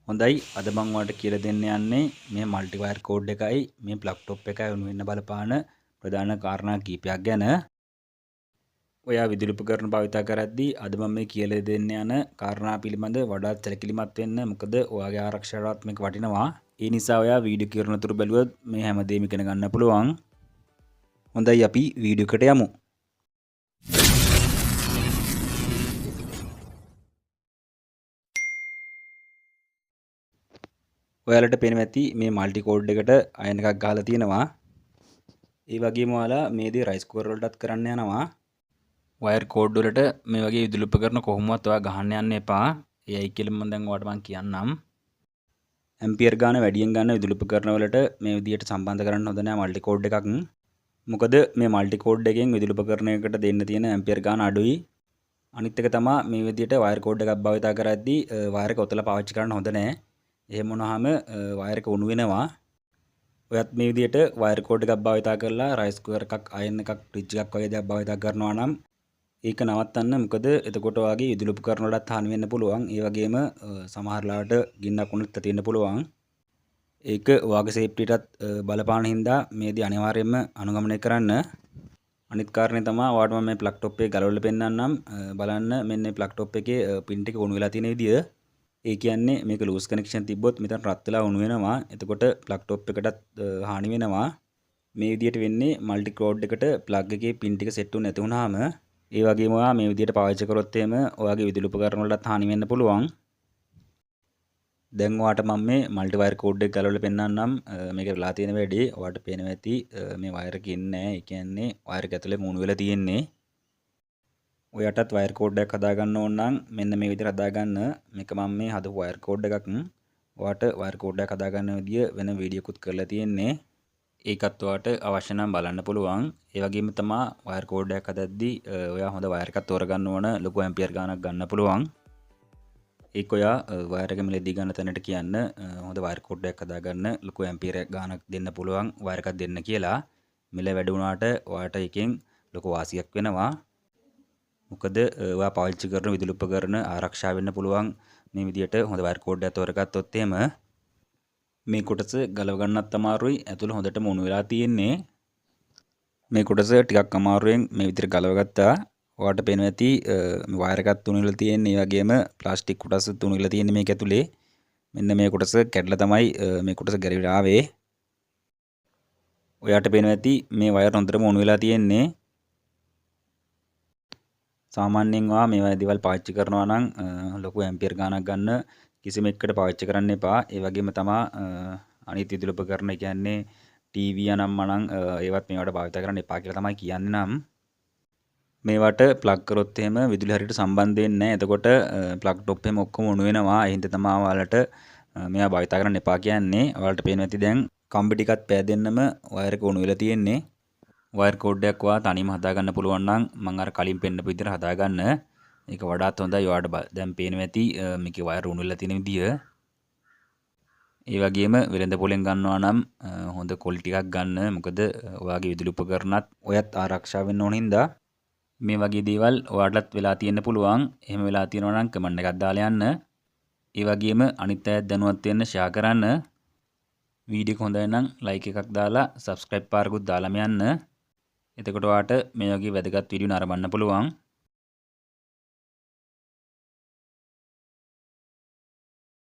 හොඳයි අද මම ඔයාලට කියලා දෙන්න යන්නේ මේ මල්ටි වයර් කෝඩ් එකයි මේ ප්ලග් টොප් එකයි උණු වෙන්න බලපාන ප්‍රධාන කාරණා කීපයක් ගැන. ඔයා විදුලි උපකරණ භාවිත කරද්දී අද මම මේ කියලා දෙන්න යන කාරණා පිළිබඳ වඩාත් සැලකිලිමත් වෙන්න. මොකද ඔයාගේ ආරක්ෂාවට මේක වටිනවා. ඒ නිසා ඔයා වීඩියෝ කරන තුරු බැලුවොත් මේ හැමදේම ඉගෙන ගන්න පුළුවන්. හොඳයි අපි වීඩියෝ එකට යමු. ඔයාලට පේනවා ඇති මේ මල්ටි කෝඩ් එකට අයන් එකක් ගහලා තියෙනවා. ඒ වගේම ඔයාලා මේ දේ රයිස් කුකර් වලටත් කරන්න යනවා. වයර් කෝඩ් වලට මේ වගේ විදුලි උපකරණ කොහොමවත් ඔයා ගහන්න යන්න එපා. ඒයි කියලා මම දැන් ඔයාලට මම කියන්නම්. ඇම්පියර් ගාන වැඩියෙන් ගන්න විදුලි උපකරණ වලට මේ විදියට සම්බන්ධ කරන්න හොඳ නෑ මල්ටි කෝඩ් එකක්. මොකද මේ මල්ටි කෝඩ් එකෙන් විදුලි උපකරණයකට දෙන්න තියෙන ඇම්පියර් ගාන අඩුයි. අනිත් එක තමයි මේ විදියට වයර් කෝඩ් එකක් භාවිත කරද්දී වයර් එක ඔතලා පාවිච්චි කරන්න හොඳ නෑ. එහෙම වුණාම වයර් එක උණු වෙනවා. ඔයත් මේ විදියට වයර් කෝඩ් එකක් භාවිත කරලා රයිස් කුකර් එකක් අයන් එකක් ෆ්‍රිජ් එකක් වගේ දේවල් භාවිත කරනවා නම් ඒක නවත්තන්න. මොකද එතකොට ඔයාගේ විදුලි උපකරණ වලට හානි වෙන්න පුළුවන්. ඒ වගේම සමහර ලාට ගින්නක් උනත් තියෙන්න පුළුවන්. ඒක ඔයාගේ සේෆ්ටියටත් බලපාන හින්දා මේ දේ අනිවාර්යයෙන්ම අනුගමනය කරන්න. අනිත් කාරණේ තමයි ඔයාලට මම මේ ප්ලග් টොප් එක ගලවලා පෙන්නන්නම්. බලන්න මෙන්න මේ ප්ලග් টොප් එකේ පින් ටික උණු වෙලා තියෙන විදිය. ඒ කියන්නේ මේක ලූස් කනෙක්ෂන් තිබ්බොත් මෙතන රත් වෙලා උණු වෙනවා. එතකොට ප්ලග් টොප් එකටත් හානි වෙනවා. මේ විදියට වෙන්නේ මල්ටි කෝඩ් එකට ප්ලග් එකේ පින් ටික සෙට් වුනේ නැති වුනහම. ඒ වගේම ඔයා මේ විදියට පාවිච්චි කරොත් එහෙම ඔයාගේ විදුලි උපකරණ වලටත් හානි වෙන්න පුළුවන්. දැන් ඔයාට මම මේ මල්ටි වයර් කෝඩ් එක ගලවලා පෙන්නන්නම්. මේක වෙලා තියෙන වැඩේ ඔයාට පේනවා ඇති මේ වයර් එක ඉන්නේ නැහැ. ඒ කියන්නේ වයර් එක ඇතුලේ මුණු වෙලා තියෙන්නේ. ඔයාටත් වයර් කෝඩ් එකක් හදාගන්න ඕන නම් මෙන්න මේ විදිහට හදාගන්න. මේක මම මේ හදපු වයර් කෝඩ් එකක්. ඔයාට වයර් කෝඩ් එකක් හදාගන්න විදිය වෙන වීඩියෝකුත් කරලා තියෙන්නේ. ඒකත් ඔයාට අවශ්‍ය නම් බලන්න පුළුවන්. ඒ වගේම තමයි වයර් කෝඩ් එකක් හදද්දී ඔයා හොඳ වයර් එකක් තෝරගන්න ඕන. ලොකු ඇම්පියර් ගානක් ගන්න පුළුවන්. ඒක ඔයා වයර් එක මිලදී ගන්න තැනට කියන්න හොඳ වයර් කෝඩ් එකක් හදාගන්න ලොකු ඇම්පියර් ගානක් දෙන්න පුළුවන් වයර් එකක් දෙන්න කියලා. මිල වැඩි වුණාට ඔයාට එකෙන් ලොකු වාසියක් වෙනවා. මොකද ඔයා පාවිච්චි කරන විදුලි උපකරණ ආරක්ෂා වෙන්න පුළුවන් මේ විදියට හොඳ වයර් කෝඩ් එකක් තෝරගත්තොත් එහෙම. මේ කොටස ගලව ගන්නත් අමාරුයි. ඇතුළ හොඳටම උණු වෙලා තියෙන්නේ. මේ කොටස ටිකක් අමාරුවෙන් මේ විදිහට ගලව ගත්තා. ඔයාලට පේනවා ඇති මේ වයර් එකත් උණු වෙලා තියෙන්නේ. ඒ වගේම ප්ලාස්ටික් කොටසත් උණු වෙලා තියෙන්නේ මේක ඇතුලේ. මෙන්න මේ කොටස කැඩලා තමයි මේ කොටස ගැලවිලා ආවේ. ඔයාලට පේනවා ඇති මේ වයර් හොඳටම උණු වෙලා තියෙන්නේ. සාමාන්‍යයෙන් ඔයා මේ වගේ දේවල් පාවිච්චි කරනවා නම් ලොකු ඇම්පියර් ගානක් ගන්න කිසිම එකකට පාවිච්චි කරන්න එපා. ඒ වගේම තමයි අනිත් විදුලි උපකරණ කියන්නේ ටීවී අනම්ම නම් ඒවත් මේවට භාවිත කරන්න එපා කියලා තමයි කියන්නේ නම්. මේවට ප්ලග් කරොත් එහෙම විදුලි හරියට සම්බන්ධ වෙන්නේ නැහැ. එතකොට ප්ලග් টොප් එහෙම ඔක්කොම උණු වෙනවා. ඒ හින්දා තමයි ඔයාලට මේවා භාවිත කරන්න එපා කියන්නේ. ඔයාලට පේනවා ඇති දැන් කම්බි ටිකත් පෑදෙන්නම වයර් එක උණු වෙලා තියෙන්නේ. වයර් කෝඩ් එකක් ඔයා තනියම හදාගන්න පුළුවන් නම් මම අර කලින් පෙන්නපු විදිහට හදාගන්න. ඒක වඩාත් හොඳයි. ඔයාලට දැන් පේනවා ඇති මේකේ වයර් උණු වෙලා තියෙන විදිය. ඒ වගේම වෙළඳ පොලෙන් ගන්නවා නම් හොඳ කොලි ටිකක් ගන්න. මොකද ඔයාගේ විදුලි උපකරණත් ඔයත් ආරක්ෂා වෙන්න ඕන හින්දා මේ වගේ දේවල් ඔයාලටත් වෙලා තියෙන්න පුළුවන්. එහෙම වෙලා තියෙනවා නම් කමෙන්ට් එකක් දාලා යන්න. ඒ වගේම අනිත් අයත් දැනුවත් වෙන්න ෂෙයා කරන්න. වීඩියෝ එක හොඳයි නම් ලයික් එකක් දාලා සබ්ස්ක්‍රයිබ් පාරකුත් දාලාම යන්න. එතකොට ඔයාට මේ වගේ වැදගත් වීඩියෝ නරඹන්න පුළුවන්.